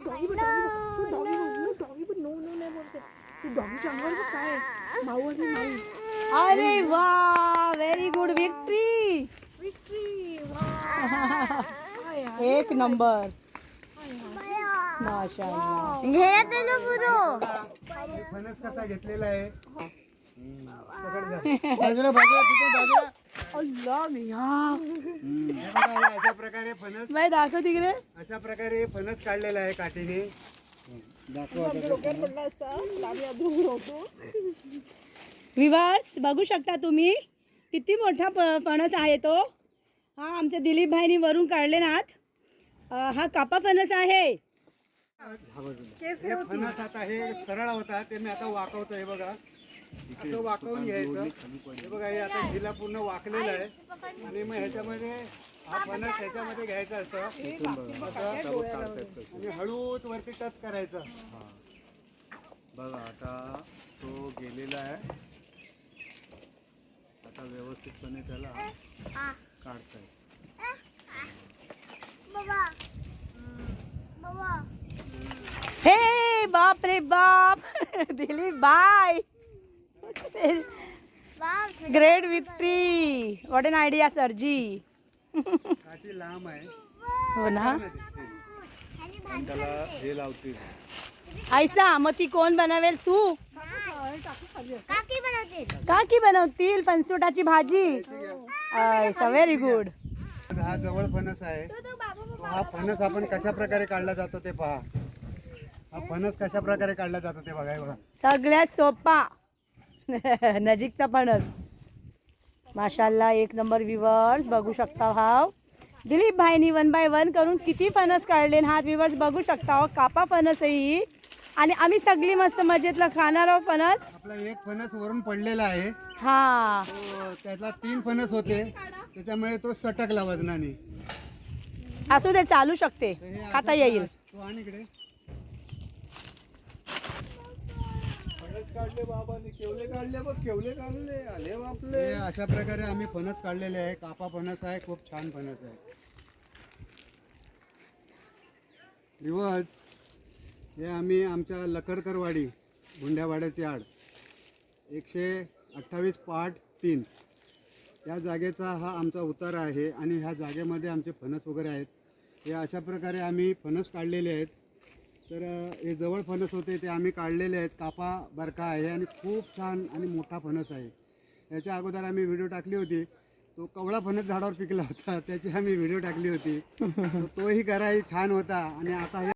Doggy बघ, doggy बघ, doggy बघ, नो नो नाही बोलते तू. डॉगीच्या अंगावर बघ काय माऊ आणि माई. अरे वा, व्हेरी गुड, विक्ट्री. एक नंबर. माशाअल्लाह. फणस कसा घेतलेला आहे. बाजूला बाजूला तिथून बाजूला. अल्लाह मिया. हे बघा, हे अशा प्रकारे फणस, बाई दाखव तिकडे. अशा प्रकारे फणस काढलेला आहे काठीने. दाखव आता. डोक्यात पडला असता आम्ही अजून होतो. व्ह्यूअर्स बघू शकता तुम्ही किती मोठा फणस आहे तो. हा आमच्या दिलीप भाईनी वरून काढले नात. हा कापा फणस आहे. हे फणस आता हे सरळ होता ते मी आता वाकवतो. हे बघा, असं वाकवून घ्यायचं. हे बघा, हे आता हिला पूर्ण वाकलेलं आहे आणि मग ह्याच्यामध्ये हा फणस ह्याच्यामध्ये घ्यायचा असं आणि हळूच वरती टच करायचं. बघा आता तो गेलेला आहे. आता व्यवस्थितपणे त्याला काढताय. हे बाप रे बाप. Dilip bye. Great victory. What an idea सरजी. काठी लांब आहे. हो ना. पण त्याला हे लावतील. ऐसा मग ती कोण बनवेल तू. काकी बनवतील फणसुटाची भाजी. ऐसा व्हेरी गुड. हा जवळ फणस आहे. हा फणस आपण कशा प्रकारे काढला जातो ते पहा. हा फणस कशा प्रकारे काढला जातो ते बघा. हे बघा, सगळ्यात सोपा नजीकचा फणस. माशाल्लाह, एक नंबर. व्ह्यूअर्स बघू शकता. हा दिलीप भाईनी 1 बाय 1 करून किती फणस काढले. हा व्ह्यूअर्स बघू शकता. कापा फणस आहे ही. आणि आम्ही सगळी मस्त मजेतला खाणार आहोत फणस. आपला एक फणस वरून पडलेला आहे. हा त्यातला 3 फणस होते, त्याच्यामुळे तो सटकला वजनाने. असू दे, चालू शकते, तर हे खाता असं येईल. तू आण इकडे. काढले बाबांनी, केवले काढले बघ, केवले काढले. आले बापले. हे अशा प्रकारे आम्ही फणस काढलेले आहे. कापा फणस आहे, खूप छान फणस आहे. दिवस हे आम्ही आमच्या लकडकरवाडी गुंड्यावाड्याची आड 128 पार्ट 3 या जागेचा हा आमचा उतारा आहे आणि ह्या जागेमध्ये आमचे फणस वगैरे आहेत. हे अशा प्रकारे आम्ही फणस काढलेले आहेत. तर हे जवळ फणस होते ते आम्ही काढलेले आहेत. कापा बरका आहे आणि खूप छान आणि मोठा फणस आहे. याच्या अगोदर आम्ही व्हिडिओ टाकली होती. तो कवळा फणस झाडावर पिकला होता, त्याची आम्ही व्हिडिओ टाकली होती. तोही कराही छान होता. आणि आता